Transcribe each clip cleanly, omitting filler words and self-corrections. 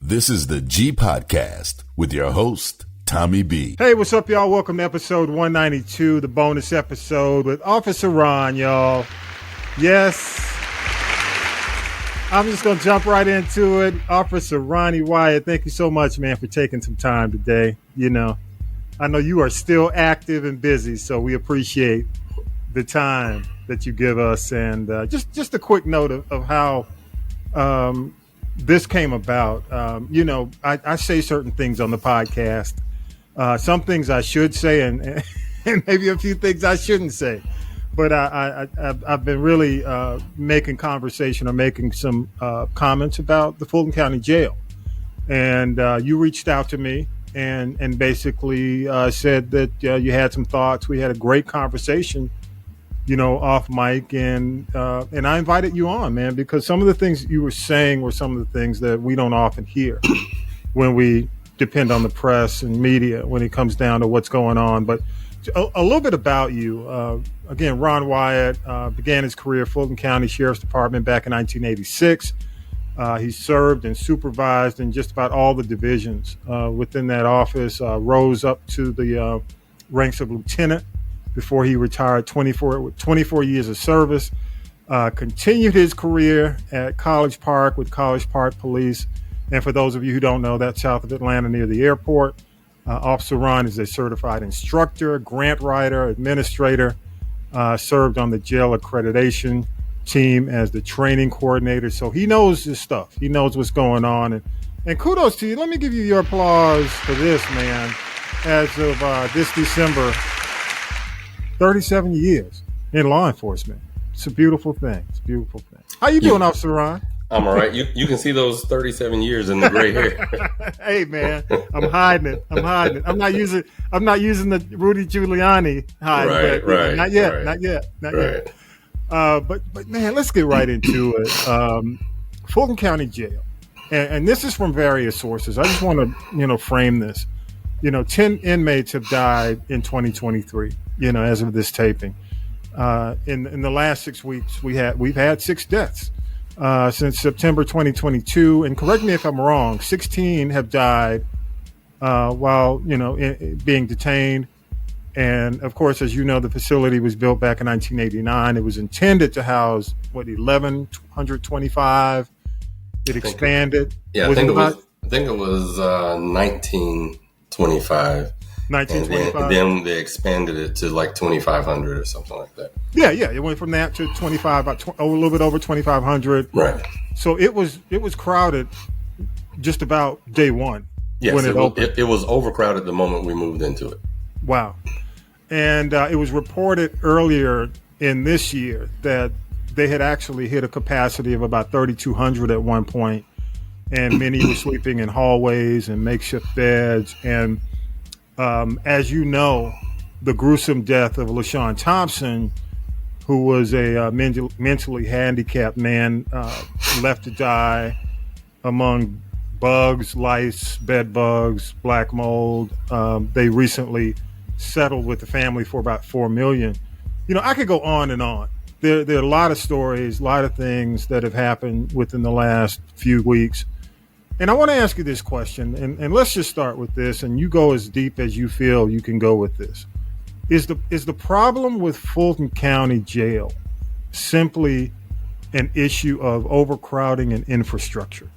This is the G Podcast with your host, Tommy B. Hey, what's up, y'all? Welcome to episode 192, the bonus episode with Officer Ron, y'all. Yes, I'm just going to jump right into it. Officer Ronnie Wyatt, thank you so much, man, for taking some time today. You know, I know you are still active and busy, so we appreciate the time that you give us. And just a quick note of how this came about. I say certain things on the podcast. Some things I should say and maybe a few things I shouldn't say. But I've been really making conversation or making some comments about the Fulton County Jail. And you reached out to me and basically said that you had some thoughts. We had a great conversation, off mic. And I invited you on, man, because some of the things you were saying were some of the things that we don't often hear when we depend on the press and media when it comes down to what's going on. But a little bit about you. Again, Ron Wyatt began his career at Fulton County Sheriff's Department back in 1986. He served and supervised in just about all the divisions within that office, rose up to the ranks of lieutenant before he retired, 24 years of service, continued his career at College Park with College Park Police. And for those of you who don't know, that's south of Atlanta near the airport. Officer Ron is a certified instructor, grant writer, administrator, served on the jail accreditation team as the training coordinator. So he knows his stuff. He knows what's going on. And kudos to you. Let me give you your applause for this, man. As of this December, 37 years in law enforcement. It's a beautiful thing. It's a beautiful thing. How you doing, Officer Ron? I'm all right. You can see those 37 years in the gray hair. Hey, man, I'm hiding it. I'm not using the Rudy Giuliani hide. Right. Not yet. But man, let's get right into it. Fulton County Jail, and this is from various sources. I just want to frame this. 10 inmates have died in 2023. As of this taping, in the last 6 weeks, we've had 6 deaths. Since September 2022, and correct me if I'm wrong, 16 have died while being detained. And of course, as you know, the facility was built back in 1989. It was intended to house 1,125. It expanded. I think it was 1925. 1925. And then they expanded it to like 2,500 or something like that. Yeah. It went from that to 25, a little bit over 2,500. Right. So it was crowded just about day one. Yes, when it opened. It was overcrowded the moment we moved into it. Wow. And it was reported earlier in this year that they had actually hit a capacity of about 3,200 at one point, and many were sleeping in hallways and makeshift beds. And as you know, the gruesome death of LaShawn Thompson, who was a mentally handicapped man, left to die among bugs, lice, bed bugs, black mold. They recently settled with the family for about $4 million. I could go on and on. There are a lot of stories, a lot of things that have happened within the last few weeks. And I want to ask you this question, and let's just start with this, and you go as deep as you feel you can go with this. Is the problem with Fulton County Jail simply an issue of overcrowding and infrastructure?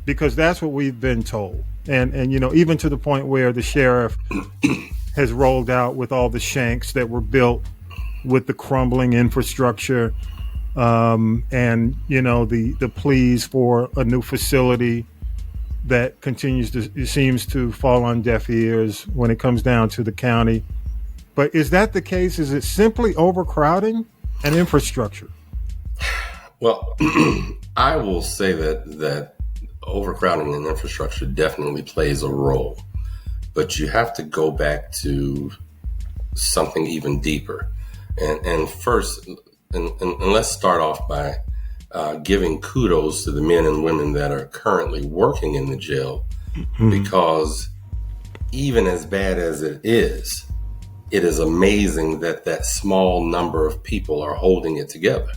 Because that's what we've been told. And even to the point where the sheriff has rolled out with all the shanks that were built with the crumbling infrastructure, and the pleas for a new facility that seems to fall on deaf ears when it comes down to the county. But is that the case? Is it simply overcrowding and infrastructure? Well, I will say that overcrowding and infrastructure definitely plays a role, but you have to go back to something even deeper. And first, and let's start off by giving kudos to the men and women that are currently working in the jail, because even as bad as it is amazing that small number of people are holding it together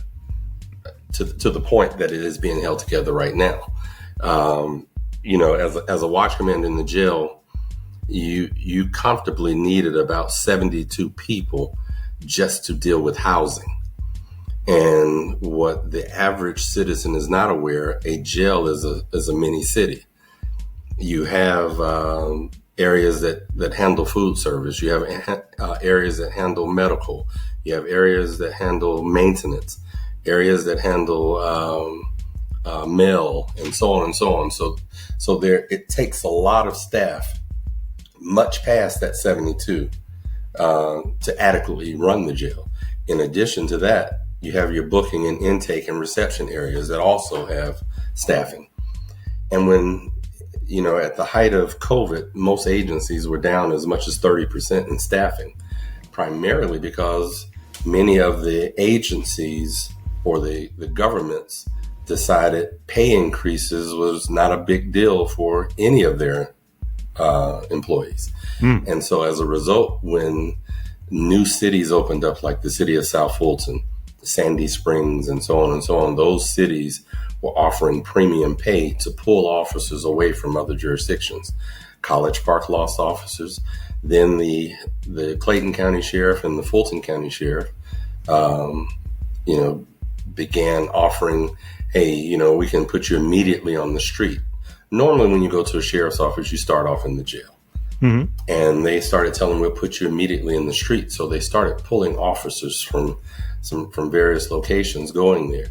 to the point that it is being held together right now. as a watch commander in the jail, you comfortably needed about 72 people just to deal with housing. And what the average citizen is not aware, a jail is a mini city. You have areas that handle food service. You have areas that handle medical. You have areas that handle maintenance, areas that handle mail, and so on and so on. So there, it takes a lot of staff, much past that 72, to adequately run the jail. In addition to that, you have your booking and intake and reception areas that also have staffing. And when, at the height of COVID, most agencies were down as much as 30% in staffing, primarily because many of the agencies or the governments decided pay increases was not a big deal for any of their employees. And so as a result, when new cities opened up, like the city of South Fulton, Sandy Springs, and so on, those cities were offering premium pay to pull officers away from other jurisdictions. College Park lost officers. Then the Clayton County Sheriff and the Fulton County Sheriff, began offering, hey, we can put you immediately on the street. Normally, when you go to a sheriff's office, you start off in the jail. Mm-hmm. And they started telling them, we'll put you immediately in the street. So they started pulling officers from various locations going there.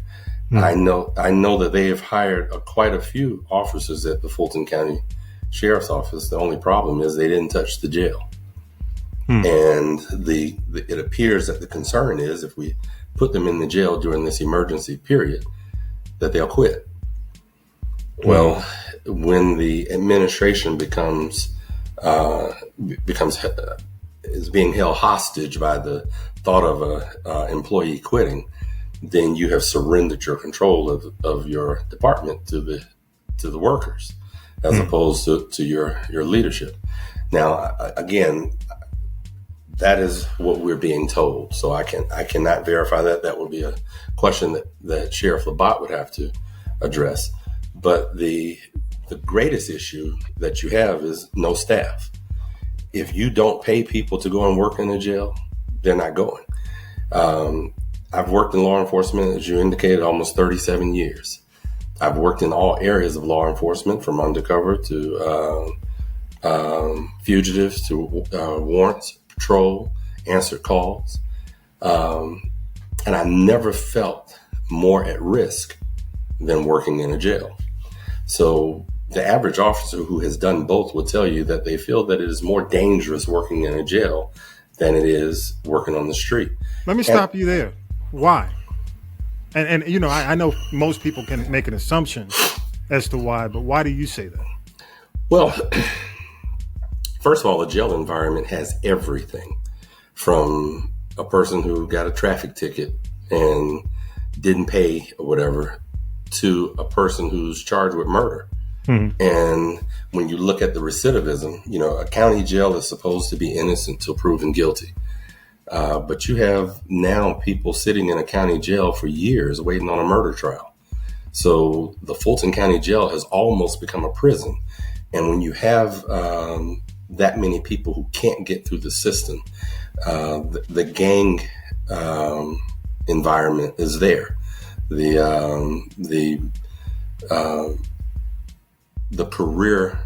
Mm-hmm. I know that they have hired quite a few officers at the Fulton County Sheriff's Office. The only problem is they didn't touch the jail. And it appears that the concern is if we put them in the jail during this emergency period, that they'll quit. Well, when the administration is being held hostage by the thought of a employee quitting, then you have surrendered your control of your department to the workers, as opposed to your leadership. Now, again, that is what we're being told. So I cannot verify that. That would be a question that Sheriff Labatt would have to address. But the greatest issue that you have is no staff. If you don't pay people to go and work in the jail, they're not going. I've worked in law enforcement, as you indicated, almost 37 years. I've worked in all areas of law enforcement, from undercover to fugitives to warrants, patrol, answered calls. And I never felt more at risk than working in a jail. So the average officer who has done both will tell you that they feel that it is more dangerous working in a jail than it is working on the street. Let me stop you there. Why? And I know most people can make an assumption as to why, but why do you say that? Well, first of all, the jail environment has everything from a person who got a traffic ticket and didn't pay or whatever to a person who's charged with murder. Mm-hmm. And when you look at the recidivism, a county jail is supposed to be innocent till proven guilty. But you have now people sitting in a county jail for years waiting on a murder trial. So the Fulton County Jail has almost become a prison. And when you have that many people who can't get through the system, the gang environment is there. The career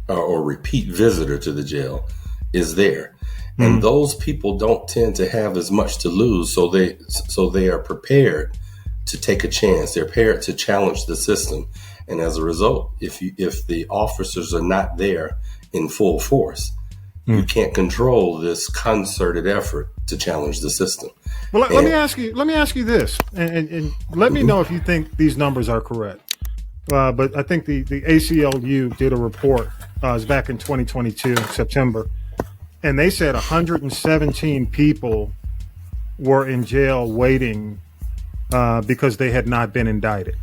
or repeat visitor to the jail is there. And those people don't tend to have as much to lose, so they are prepared to take a chance. They're prepared to challenge the system, and as a result, if the officers are not there in full force, you can't control this concerted effort to challenge the system. Well, let me ask you this, and let me know if you think these numbers are correct. But I think the ACLU did a report. It was back in 2022, September. And they said 117 people were in jail waiting because they had not been indicted.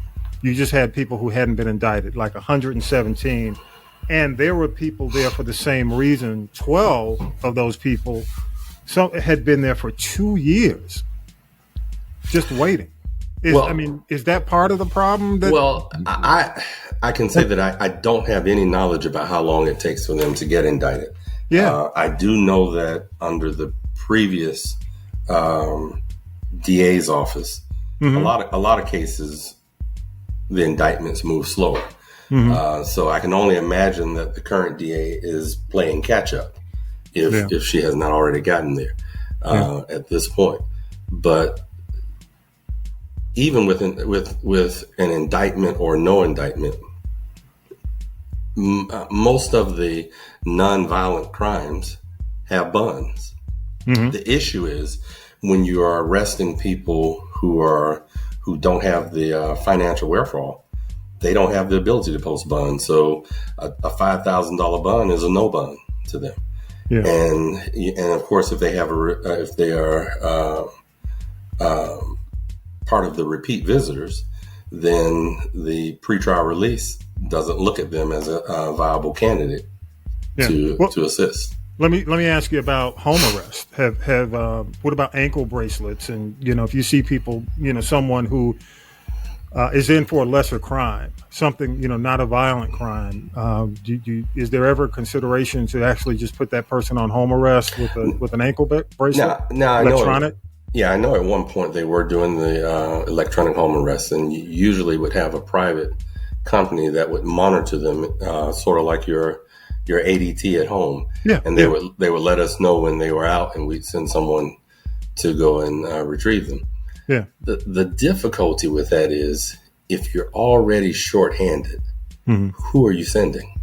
You just had people who hadn't been indicted, like 117. And there were people there for the same reason. 12 of those people had been there for 2 years, just waiting. Is that part of the problem? Well, I can say that I don't have any knowledge about how long it takes for them to get indicted. Yeah. I do know that under the previous DA's office, a lot of cases, the indictments move slower. So I can only imagine that the current DA is playing catch up if she has not already gotten there at this point. But even with an indictment or no indictment, most of the nonviolent crimes have bonds. The issue is when you are arresting people who don't have the financial wherewithal, they don't have the ability to post bond. So a $5,000 bond is a no bond to them. Yeah. And of course, if they have if they are part of the repeat visitors, then the pretrial release doesn't look at them as a viable candidate to assist. Let me ask you about home arrest. What about ankle bracelets? And if you see people, someone who is in for a lesser crime, something not a violent crime, is there ever consideration to actually just put that person on home arrest with an ankle bracelet? Now electronic. I know at one point they were doing the electronic home arrest, and you usually would have a private company that would monitor them, sort of like your ADT at home. Yeah. And they would let us know when they were out, and we'd send someone to go and retrieve them. Yeah. The difficulty with that is if you're already shorthanded, who are you sending?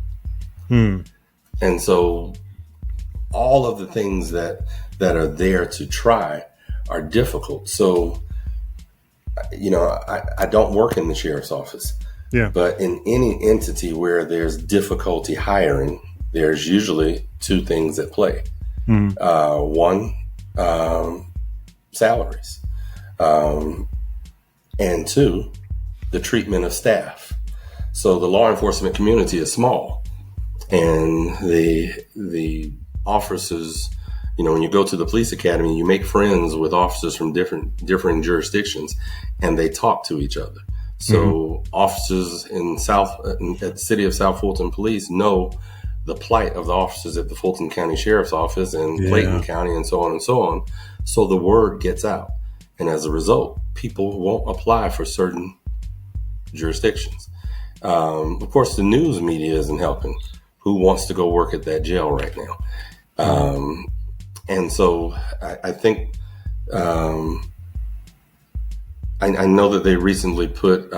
And so all of the things that are there to try are difficult. So, I don't work in the sheriff's office. Yeah. But in any entity where there's difficulty hiring, there's usually two things at play. One, salaries. And two, the treatment of staff. So the law enforcement community is small, and the officers, when you go to the police academy, you make friends with officers from different jurisdictions, and they talk to each other. So officers at the city of South Fulton Police know the plight of the officers at the Fulton County Sheriff's Office and Clayton County and so on and so on. So the word gets out. And as a result, people won't apply for certain jurisdictions. Of course, the news media isn't helping. Who wants to go work at that jail right now? And so I think I know that they recently put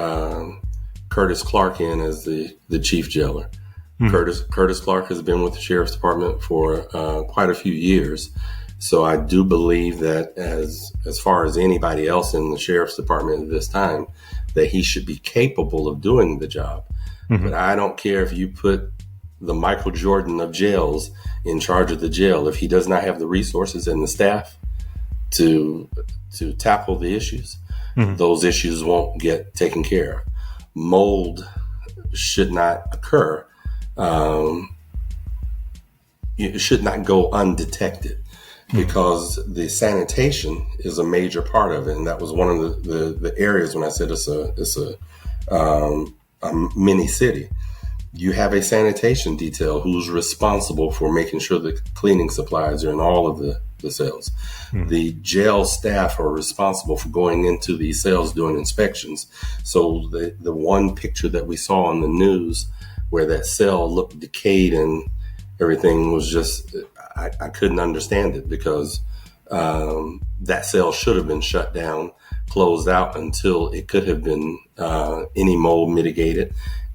Curtis Clark in as the chief jailer. Curtis Clark has been with the Sheriff's Department for quite a few years. So I do believe that as far as anybody else in the Sheriff's Department at this time, that he should be capable of doing the job. But I don't care if you put the Michael Jordan of jails in charge of the jail. If he does not have the resources and the staff to tackle the issues, those issues won't get taken care of. Mold should not occur. It should not go undetected, because the sanitation is a major part of it. And that was one of the areas when I said it's a mini city. You have a sanitation detail who's responsible for making sure the cleaning supplies are in all of the cells. The jail staff are responsible for going into these cells doing inspections. So the one picture that we saw on the news where that cell looked decayed and everything was just, I couldn't understand it, because that cell should have been shut down, closed out until it could have been any mold mitigated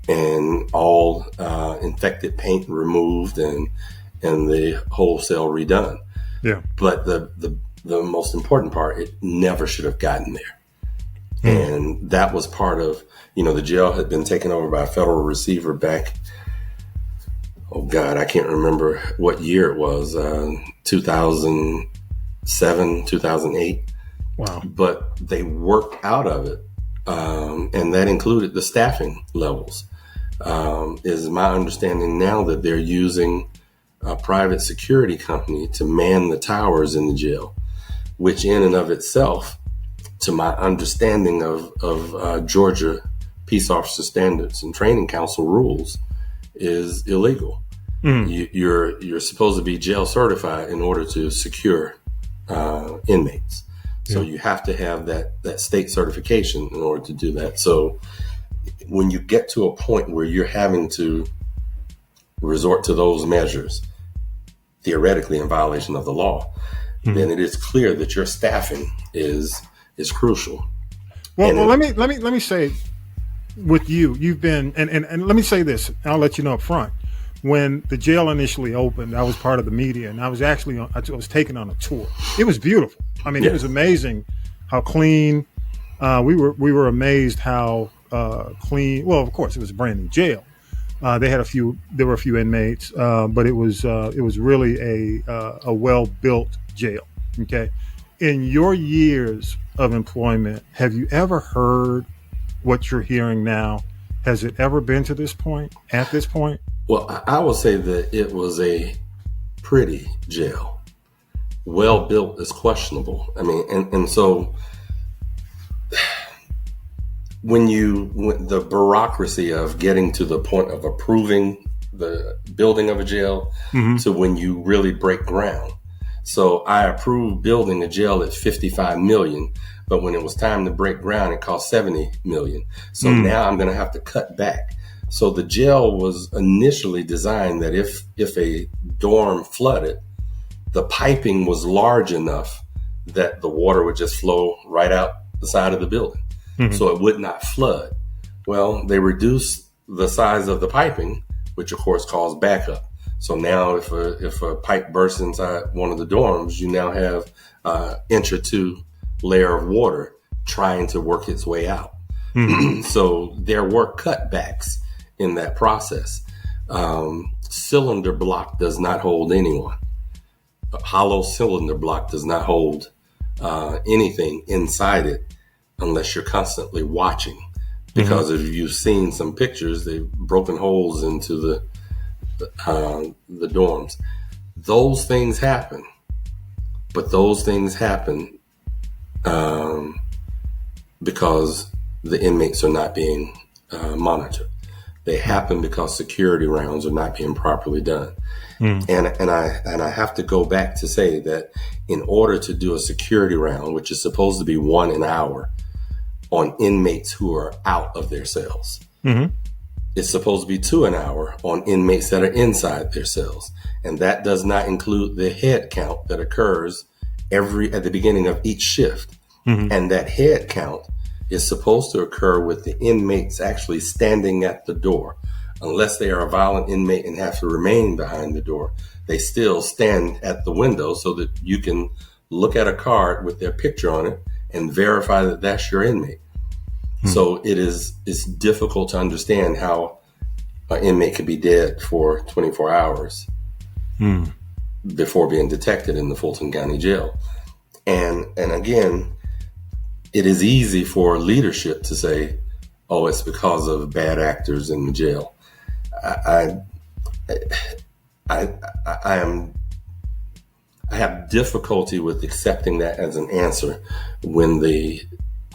and all infected paint removed and the whole cell redone. Yeah. But the most important part, it never should have gotten there. And that was part of, the jail had been taken over by a federal receiver back, I can't remember what year it was, 2007, 2008. Wow. But they worked out of it. And that included the staffing levels. Is my understanding now that they're using a private security company to man the towers in the jail, which in and of itself to my understanding of Georgia Peace Officer Standards and Training Council rules, is illegal. You're supposed to be jail certified in order to secure inmates. So you have to have that state certification in order to do that. So when you get to a point where you're having to resort to those measures, theoretically in violation of the law, then it is clear that your staffing is crucial. Well, let me say, with you've been, and let me say this, I'll let you know up front. When the jail initially opened, I was part of the media, and I was taken on a tour. It was beautiful. I mean, It was amazing how clean. We were amazed how clean. Well, of course, it was a brand new jail. There were a few inmates, but it was really a well-built jail. Okay. In your years of employment, have you ever heard what you're hearing now? Has it ever been to this point, at this point? Well, I will say that it was a pretty jail. Well built is questionable. I mean, and so when the bureaucracy of getting to the point of approving the building of a jail to when you really break ground. So I approved building a jail at 55 million, but when it was time to break ground, it cost 70 million. So now I'm going to have to cut back. So the jail was initially designed that if a dorm flooded, the piping was large enough that the water would just flow right out the side of the building. So it would not flood. Well, they reduced the size of the piping, which of course caused backup. So now if a pipe bursts inside one of the dorms, you now have an inch or two layer of water trying to work its way out. So there were cutbacks in that process. Cylinder block does not hold anyone. A hollow cylinder block does not hold anything inside it unless you're constantly watching. Because if you've seen some pictures, they've broken holes into the dorms. Those things happen, but those things happen because the inmates are not being monitored. They happen because security rounds are not being properly done. And I have to go back to say that in order to do a security round, which is supposed to be 1 an hour on inmates who are out of their cells, it's supposed to be 2 an hour on inmates that are inside their cells. And that does not include the head count that occurs at the beginning of each shift. And that head count is supposed to occur with the inmates actually standing at the door. Unless they are a violent inmate and have to remain behind the door, they still stand at the window so that you can look at a card with their picture on it and verify that that's your inmate. So it's difficult to understand how an inmate could be dead for 24 hours before being detected in the Fulton County Jail. And again, it is easy for leadership to say, oh, it's because of bad actors in the jail. I have difficulty with accepting that as an answer when the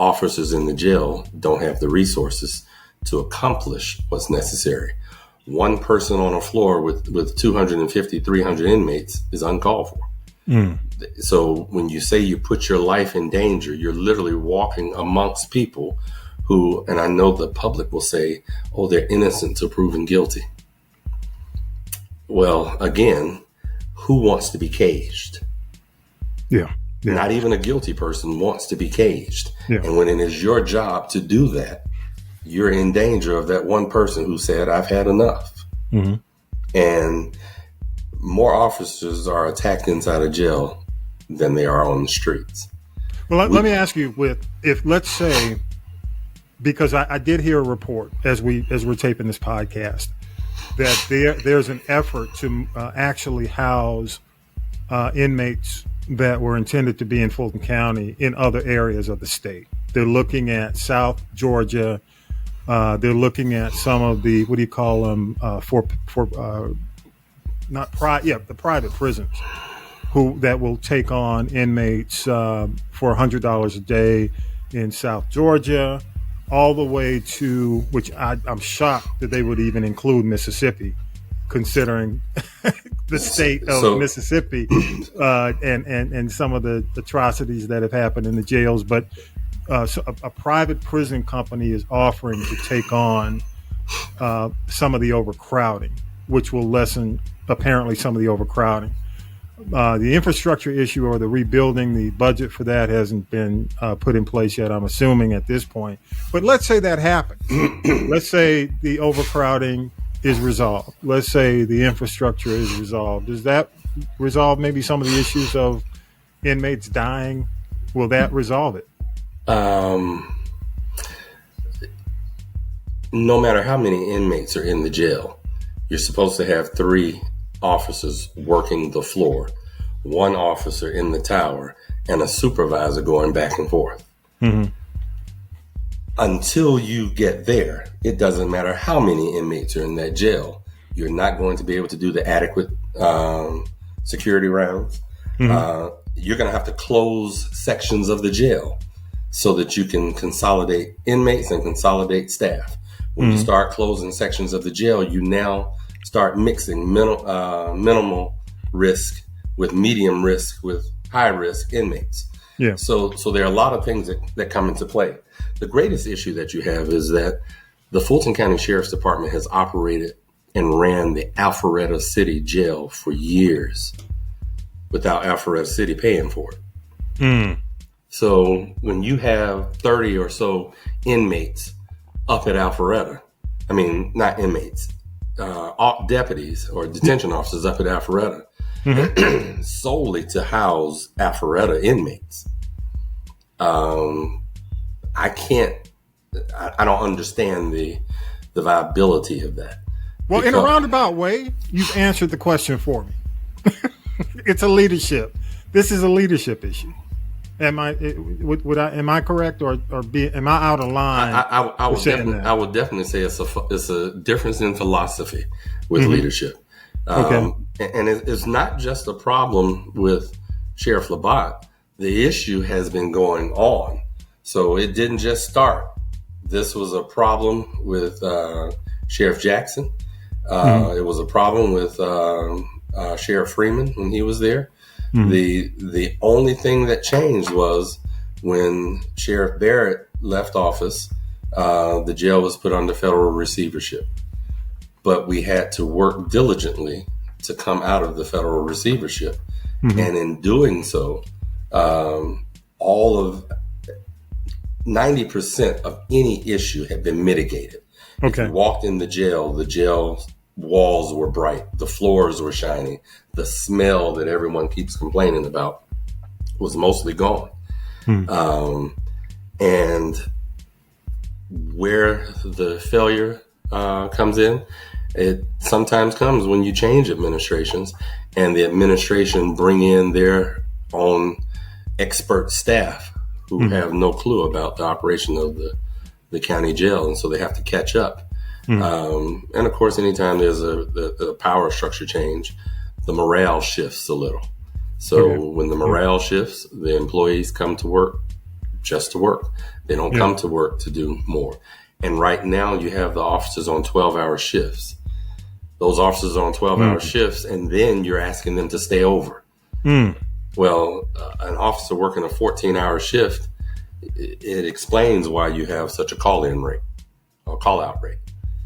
officers in the jail don't have the resources to accomplish what's necessary. One person on a floor with 250, 300 inmates is uncalled for. So when you say you put your life in danger, you're literally walking amongst people who, and I know the public will say, oh, they're innocent till proven guilty. Well, again, who wants to be caged? Yeah. Not even a guilty person wants to be caged. And when it is your job to do that, you're in danger of that one person who said, I've had enough. And more officers are attacked inside a jail than they are on the streets. Well, let me ask you, if let's say, because I did hear a report as we're taping this podcast, that there's an effort to actually house inmates that were intended to be in Fulton County in other areas of the state. They're looking at South Georgia. They're looking at some of the, what do you call them, the private prisons that will take on inmates for $100 a day in South Georgia, all the way to, which I'm shocked that they would even include Mississippi, considering the state of Mississippi and some of the atrocities that have happened in the jails. But so a private prison company is offering to take on some of the overcrowding, which will lessen apparently some of the overcrowding. The infrastructure issue or the rebuilding, the budget for that hasn't been put in place yet, I'm assuming at this point. But let's say that happened. Let's say the overcrowding is resolved. Let's say the infrastructure is resolved. Does that resolve maybe some of the issues of inmates dying? Will that resolve it? No matter how many inmates are in the jail, you're supposed to have 3 officers working the floor, 1 officer in the tower, and a supervisor going back and forth. Mm-hmm. Until you get there, it doesn't matter how many inmates are in that jail. You're not going to be able to do the adequate security rounds. Mm-hmm. You're going to have to close sections of the jail so that you can consolidate inmates and consolidate staff. When you start closing sections of the jail, you now start mixing minimal risk with medium risk with high risk inmates. Yeah. So there are a lot of things that come into play. The greatest issue that you have is that the Fulton County Sheriff's Department has operated and ran the Alpharetta City Jail for years without Alpharetta City paying for it. Mm. So when you have 30 or so inmates up at Alpharetta, I mean, not inmates, deputies or detention officers up at Alpharetta, mm-hmm. solely to house Alpharetta inmates. I don't understand the viability of that. Well, in a roundabout way, you've answered the question for me. It's a leadership. This is a leadership issue. Am I correct or am I out of line? I would definitely say it's a difference in philosophy with mm-hmm. leadership. Okay. And it's not just a problem with Sheriff Labatt. The issue has been going on. So it didn't just start. This was a problem with Sheriff Jackson. Mm-hmm. It was a problem with Sheriff Freeman when he was there. Mm-hmm. The only thing that changed was when Sheriff Barrett left office, the jail was put under federal receivership. But we had to work diligently to come out of the federal receivership. Mm-hmm. And in doing so, all of 90% of any issue had been mitigated. Okay. If you walked in the jail walls were bright, the floors were shiny, the smell that everyone keeps complaining about was mostly gone. And where the failure comes in, it sometimes comes when you change administrations and the administration bring in their own expert staff who have no clue about the operation of the county jail, and so they have to catch up. And of course, anytime there's a power structure change, the morale shifts a little. So when the morale shifts, the employees come to work just to work. They don't come to work to do more. And right now you have the officers on 12-hour shifts. Those officers are on 12-hour shifts, and then you're asking them to stay over. Well, an officer working a 14-hour shift, it explains why you have such a call-in rate or call-out rate.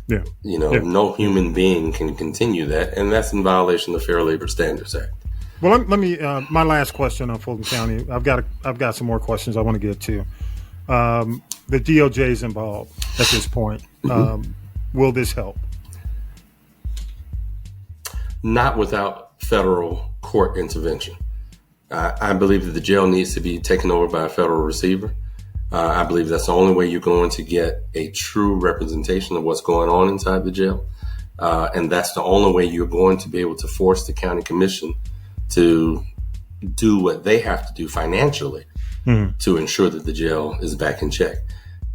Yeah. No human being can continue that, and that's in violation of the Fair Labor Standards Act. Well, let me. My last question on Fulton County. I've got some more questions I want to get to. The DOJ is involved at this point. Will this help? Not without federal court intervention. I believe that the jail needs to be taken over by a federal receiver. I believe that's the only way you're going to get a true representation of what's going on inside the jail. And that's the only way you're going to be able to force the county commission to do what they have to do financially to ensure that the jail is back in check.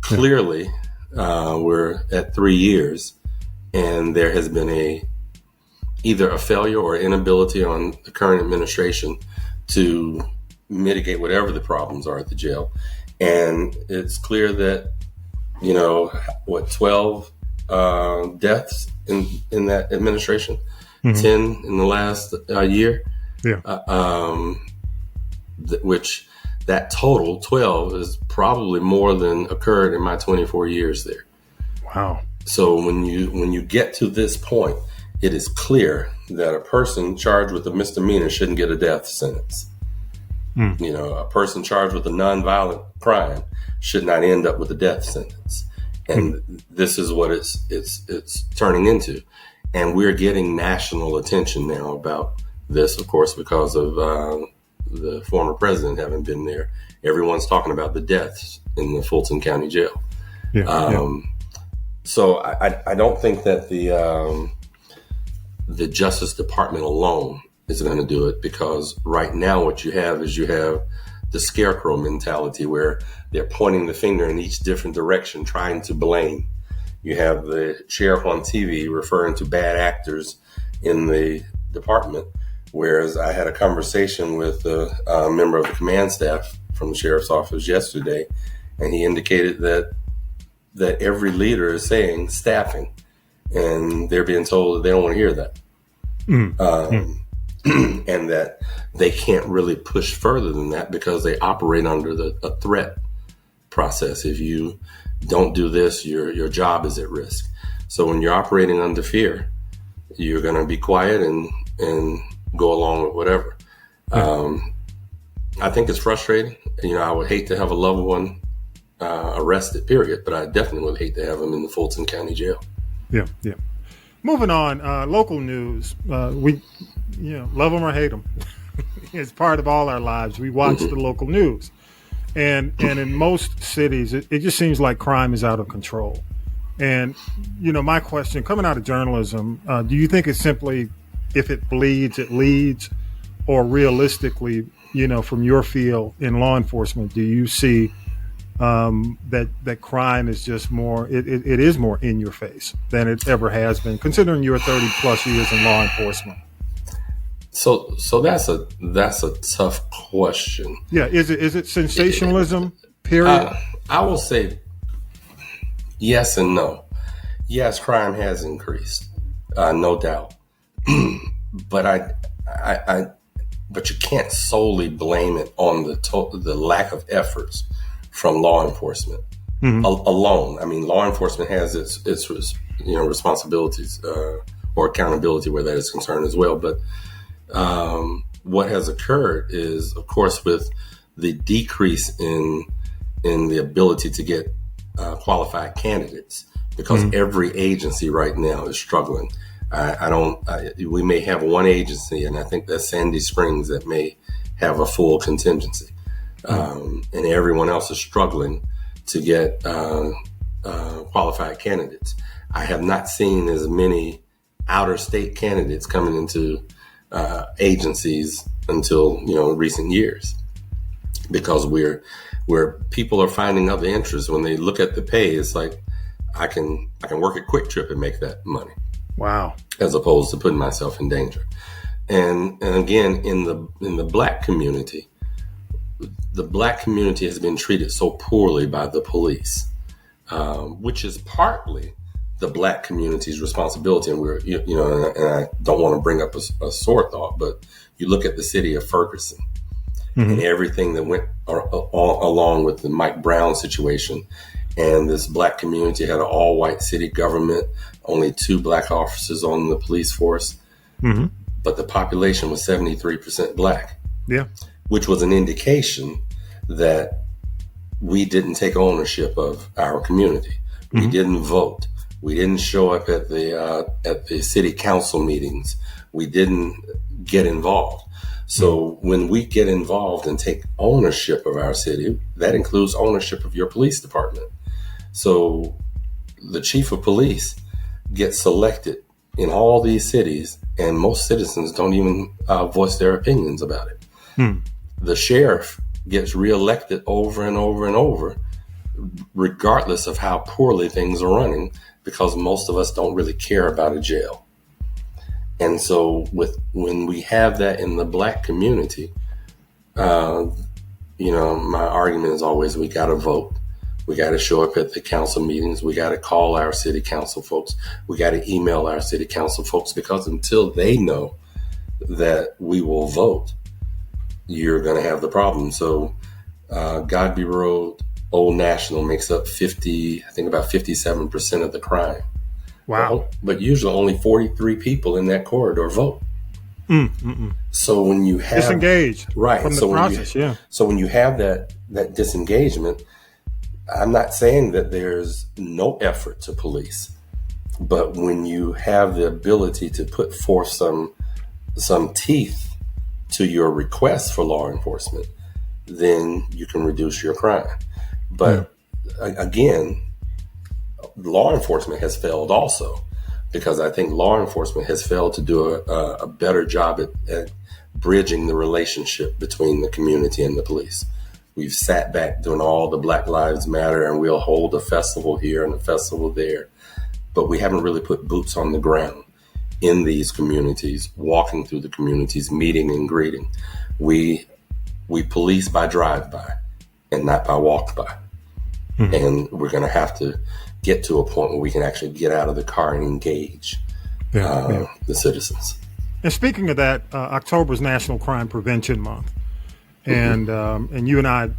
Clearly, we're at 3 years and there has been either a failure or inability on the current administration to mitigate whatever the problems are at the jail. And it's clear that, 12 deaths in that administration, 10 in the last year. Yeah. Which that total 12 is probably more than occurred in my 24 years there. Wow. So when you get to this point, it is clear that a person charged with a misdemeanor shouldn't get a death sentence. A person charged with a nonviolent crime should not end up with a death sentence. And this is what it's turning into. And we're getting national attention now about this, of course, because of the former president having been there. Everyone's talking about the deaths in the Fulton County Jail. So I don't think that the Justice Department alone is going to do it, because right now what you have is the scarecrow mentality where they're pointing the finger in each different direction, trying to blame. You have the sheriff on TV referring to bad actors in the department, whereas I had a conversation with a member of the command staff from the sheriff's office yesterday, and he indicated that every leader is saying staffing, and they're being told that they don't want to hear that. And that they can't really push further than that because they operate under a threat process. If you don't do this, your job is at risk. So when you're operating under fear, you're going to be quiet and go along with whatever. I think it's frustrating. I would hate to have a loved one arrested, period, but I definitely would hate to have them in the Fulton County Jail. Yeah. Moving on, local news. We, love them or hate them. It's part of all our lives. We watch the local news. And in most cities, it just seems like crime is out of control. And, my question, coming out of journalism, do you think it's simply, if it bleeds, it leads? Or realistically, from your field in law enforcement, do you see that crime is just more, it is more in your face than it ever has been, considering you're 30 plus years in law enforcement? So that's a tough question. Yeah. Is it sensationalism, period? I will say yes and no. Yes, crime has increased, no doubt. But but you can't solely blame it on the lack of efforts from law enforcement alone. I mean, law enforcement has its responsibilities or accountability where that is concerned as well. But what has occurred is, of course, with the decrease in the ability to get qualified candidates, because every agency right now is struggling. We may have one agency, and I think that's Sandy Springs, that may have a full contingency. And everyone else is struggling to get qualified candidates. I have not seen as many outer state candidates coming into agencies until recent years, because where people are finding other interests. When they look at the pay, it's like I can work at Quick Trip and make that money. Wow. As opposed to putting myself in danger. And again, in the black community, the black community has been treated so poorly by the police, which is partly the black community's responsibility. And and I don't want to bring up a sore thought, but you look at the city of Ferguson and everything that went along with the Mike Brown situation. And this black community had an all-white city government, only 2 black officers on the police force, but the population was 73% black. Yeah, which was an indication that we didn't take ownership of our community. We didn't vote. We didn't show up at the city council meetings. We didn't get involved. So when we get involved and take ownership of our city, that includes ownership of your police department. So the chief of police gets selected in all these cities, and most citizens don't even voice their opinions about it. The sheriff gets reelected over and over and over, regardless of how poorly things are running, because most of us don't really care about a jail. And so when we have that in the black community, my argument is always we got to vote. We got to show up at the council meetings. We got to call our city council folks. We got to email our city council folks, because until they know that we will vote, you're going to have the problem. So Godby Road, Old National makes up 57% of the crime. Wow. But usually only 43 people in that corridor vote. So when you have disengaged right from the process, so when you have that disengagement, I'm not saying that there's no effort to police, but when you have the ability to put forth some teeth to your request for law enforcement, then you can reduce your crime. But again, law enforcement has failed also, because I think law enforcement has failed to do a better job at bridging the relationship between the community and the police. We've sat back doing all the Black Lives Matter, and we'll hold a festival here and a festival there, but we haven't really put boots on the ground in these communities, walking through the communities, meeting and greeting. We police by drive-by and not by walk-by. And we're going to have to get to a point where we can actually get out of the car and engage the citizens. And speaking of that, October is National Crime Prevention Month. And you and I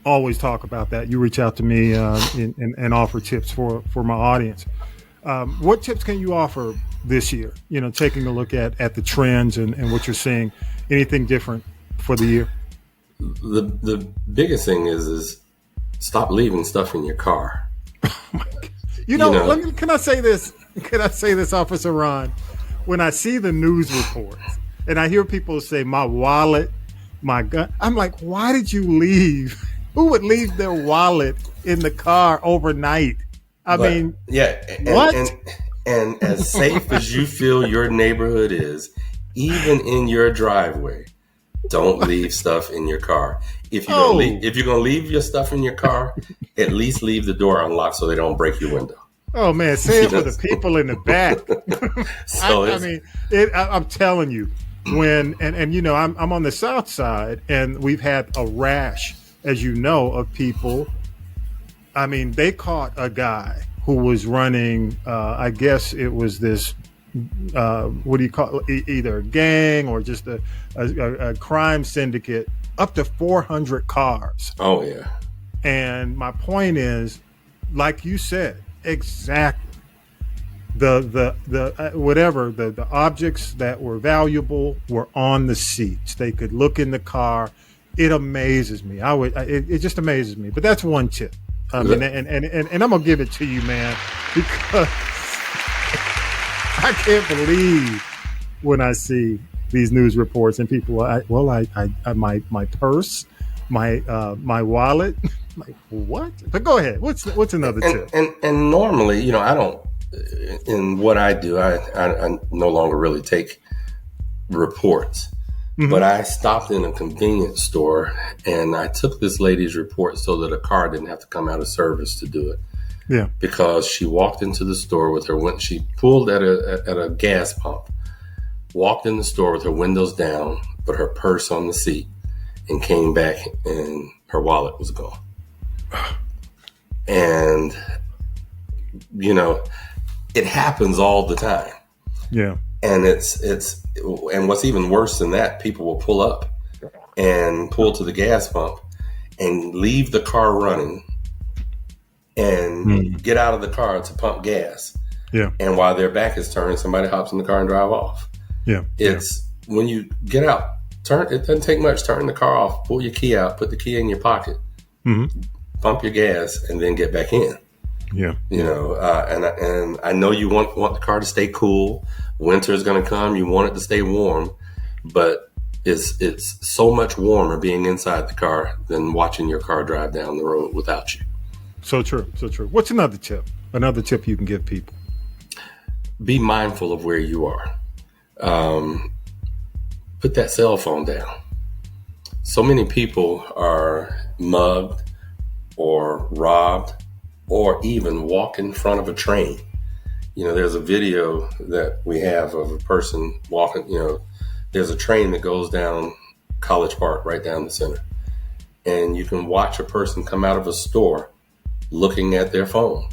always talk about that. You reach out to me and offer tips for my audience. What tips can you offer this year? Taking a look at the trends and what you're seeing. Anything different for the year? The biggest thing is stop leaving stuff in your car. Can I say this? Can I say this, Officer Ron? When I see the news reports and I hear people say my wallet, my gun, I'm like, why did you leave? Who would leave their wallet in the car overnight? And as safe as you feel your neighborhood is, even in your driveway, don't leave stuff in your car. If you're gonna leave your stuff in your car, at least leave the door unlocked so they don't break your window. Oh man, say it for the people in the back. I'm telling you, when I'm on the South Side, and we've had a rash, as you know, of people. I mean, they caught a guy who was running. I guess it was this. What do you call it? Either a gang or just a crime syndicate, up to 400 cars. Oh yeah. And my point is, like you said, exactly. The objects that were valuable were on the seats. They could look in the car. It amazes me. It just amazes me. But that's one tip. And I'm gonna give it to you, man, because I can't believe when I see these news reports and people. My purse, my wallet. Like what? But go ahead. What's another tip? And normally, I don't. In what I do, I no longer really take reports. But I stopped in a convenience store and I took this lady's report so that a car didn't have to come out of service to do it. Yeah. Because she walked into the store with she pulled at a gas pump, walked in the store with her windows down, put her purse on the seat, and came back and her wallet was gone. And, it happens all the time. Yeah. And and what's even worse than that, people will pull up and pull to the gas pump and leave the car running and get out of the car to pump gas. Yeah. And while their back is turned, somebody hops in the car and drive off. Yeah. When you get out, it doesn't take much. Turn the car off, pull your key out, put the key in your pocket, pump your gas, and then get back in. Yeah. And I know you want the car to stay cool. Winter is going to come. You want it to stay warm, but it's so much warmer being inside the car than watching your car drive down the road without you. So true. So true. What's another tip? Another tip you can give people? Be mindful of where you are. Put that cell phone down. So many people are mugged or robbed or even walk in front of a train. There's a video that we have of a person walking, there's a train that goes down College Park right down the center. and you can watch a person come out of a store looking at their phone,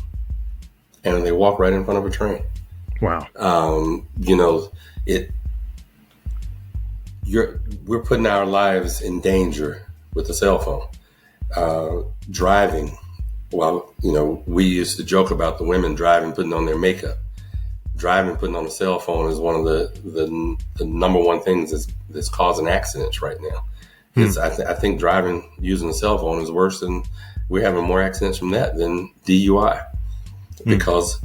and they walk right in front of a train. Wow. We're putting our lives in danger with a cell phone. Driving. Well, we used to joke about the women driving, putting on their makeup. Driving, putting on a cell phone is one of the number one things that's causing accidents right now. I think driving using a cell phone is worse than we're having more accidents from that than DUI, because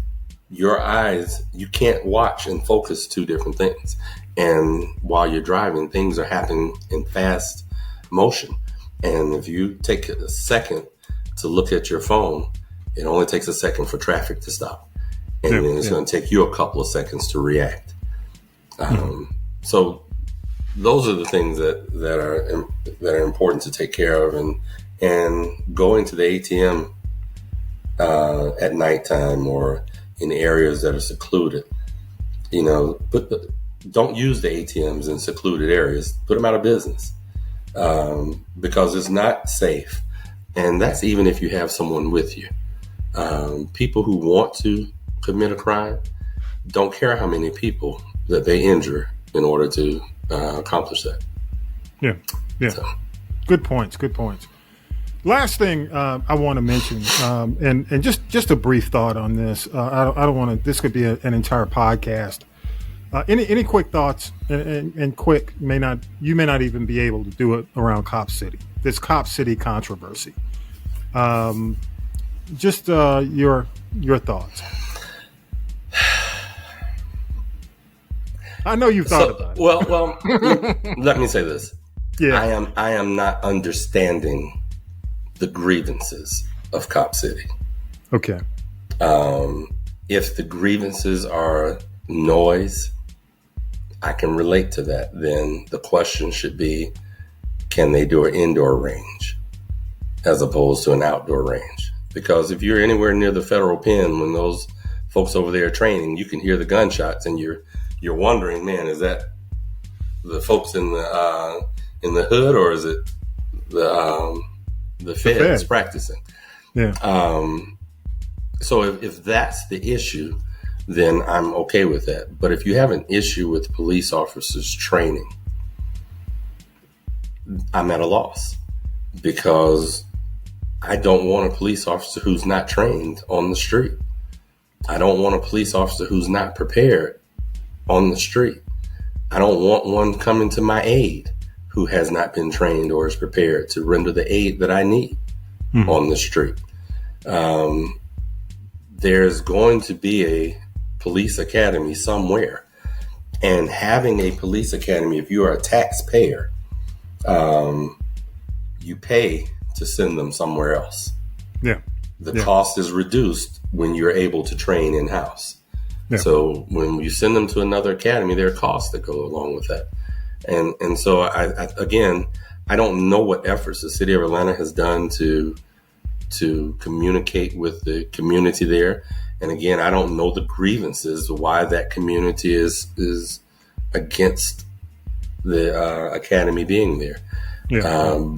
your eyes, you can't watch and focus two different things. And while you're driving, things are happening in fast motion. And if you take a second to look at your phone, it only takes a second for traffic to stop. And then it's going to take you a couple of seconds to react. So those are the things that are important to take care of. And going to the ATM at nighttime or in areas that are secluded, don't use the ATMs in secluded areas. Put them out of business because it's not safe. And that's even if you have someone with you. People who want to commit a crime don't care how many people that they injure in order to accomplish that. Yeah. So. Good points. Last thing I want to mention, and just a brief thought on this. I don't want to. This could be an entire podcast. Any quick thoughts? And quick you may not even be able to do it around Cop City. This Cop City controversy. Just your thoughts. I know you've thought about it. Well, let me say this. Yeah. I am not understanding the grievances of Cop City. Okay. If the grievances are noise, I can relate to that. Then the question should be, can they do an indoor range as opposed to an outdoor range? Because if you're anywhere near the federal pen, when those folks over there are training, you can hear the gunshots, and you're wondering, man, is that the folks in the hood, or is it the feds practicing? Yeah. So if that's the issue, then I'm okay with that. But if you have an issue with police officers training, I'm at a loss, because I don't want a police officer who's not trained on the street. I don't want a police officer who's not prepared on the street. I don't want one coming to my aid who has not been trained or is prepared to render the aid that I need on the street. There's going to be a police academy somewhere, and having a police academy, if you are a taxpayer, you pay to send them somewhere else. Yeah. The cost is reduced when you're able to train in-house. Yeah. So when you send them to another academy, there are costs that go along with that. And so I don't know what efforts the city of Atlanta has done to communicate with the community there. And again, I don't know the grievances, why that community is against the academy being there. Yeah.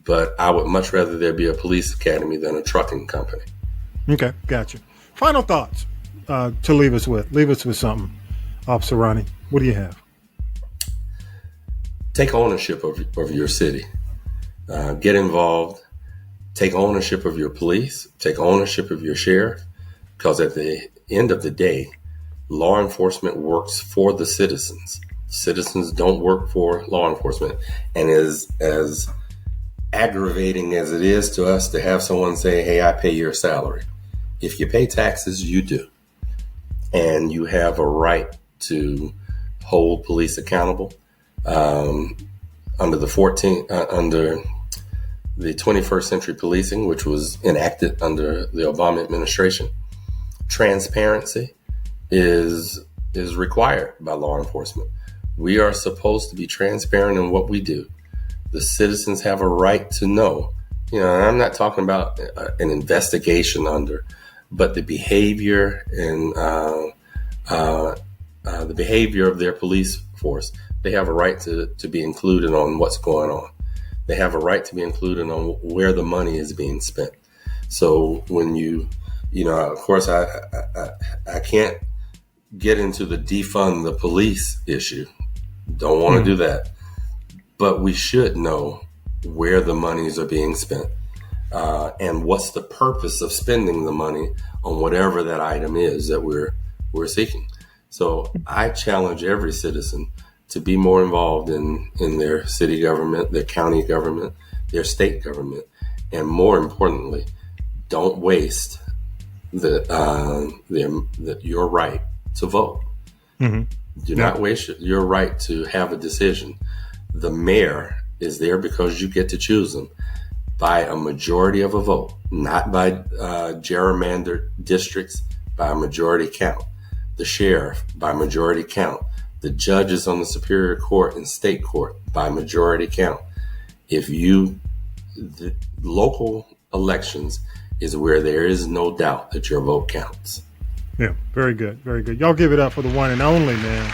But I would much rather there be a police academy than a trucking company. Okay, gotcha. Final thoughts to leave us with. Leave us with something, Officer Ronnie. What do you have? Take ownership of your city. Get involved. Take ownership of your police. Take ownership of your sheriff. Because at the end of the day, law enforcement works for the citizens. Citizens don't work for law enforcement. And as aggravating as it is to us to have someone say, hey, I pay your salary. If you pay taxes, you do. And you have a right to hold police accountable. Under the 21st century policing, which was enacted under the Obama administration, transparency is required by law enforcement. We are supposed to be transparent in what we do. The citizens have a right to know. I'm not talking about an investigation but the behavior and the behavior of their police force. They have a right to be included on what's going on. they have a right to be included on where the money is being spent. So when of course, I can't get into the defund the police issue. Don't want to do that. But we should know where the monies are being spent and what's the purpose of spending the money on whatever that item is that we're seeking. So I challenge every citizen to be more involved in their city government, their county government, their state government, and more importantly, don't waste your right to vote. Mm-hmm. Do not waste your right to have a decision. The mayor is there because you get to choose them by a majority of a vote, not by gerrymandered districts, by a majority count. The sheriff by majority count. The judges on the Superior Court and State Court by majority count. The local elections is where there is no doubt that your vote counts. Yeah, very good, very good. Y'all give it up for the one and only, man.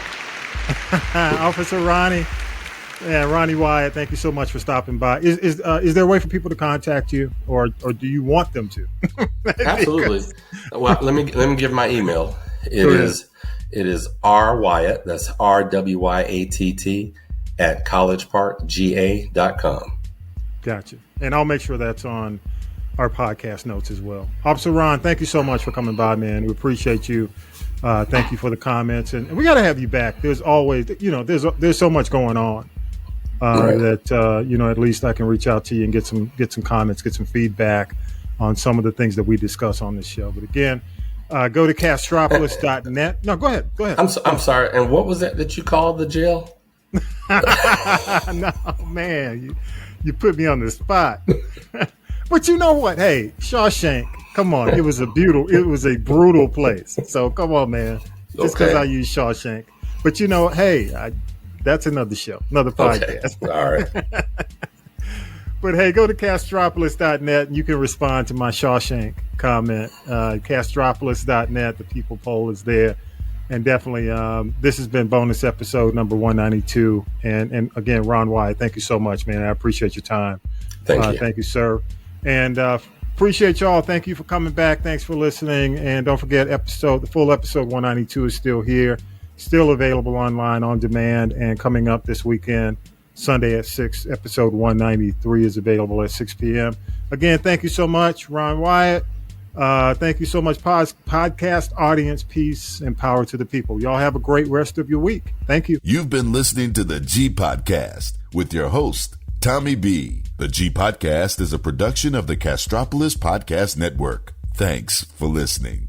Officer Ronnie. Yeah, Ronnie Wyatt, thank you so much for stopping by. Is there a way for people to contact you, or do you want them to? Absolutely. Well, let me give my email. It is rwyatt, that's rwyatt at collegeparkga.com. Gotcha. And I'll make sure that's on our podcast notes as well. Officer Ron, thank you so much for coming by, man. We appreciate you. Thank you for the comments, and we got to have you back. There's always, there's so much going on that at least I can reach out to you and get some comments, get some feedback on some of the things that we discuss on this show. But again, go to castropolis.net. No, go ahead. I'm sorry. And what was that you called the jail? No, man, you put me on the spot. But you know what? Hey, Shawshank, come on. It was a brutal place. So come on, man. Just because I use Shawshank. But hey, that's another show, another podcast. Okay. All right. But hey, go to castropolis.net and you can respond to my Shawshank comment. Castropolis.net, the people poll is there. And definitely, this has been bonus episode number 192. And again, Ron Wyatt, thank you so much, man. I appreciate your time. Thank you. Thank you, sir. And appreciate y'all. Thank you for coming back. Thanks for listening. And don't forget, the full episode 192 is still here, still available online on demand. And coming up this weekend, Sunday at 6, episode 193 is available at 6 p.m. Again, thank you so much, Ron Wyatt. Thank you so much, podcast audience. Peace and power to the people. Y'all have a great rest of your week. Thank you. You've been listening to the G Podcast with your host, Tommy B. The G Podcast is a production of the Castropolis Podcast Network. Thanks for listening.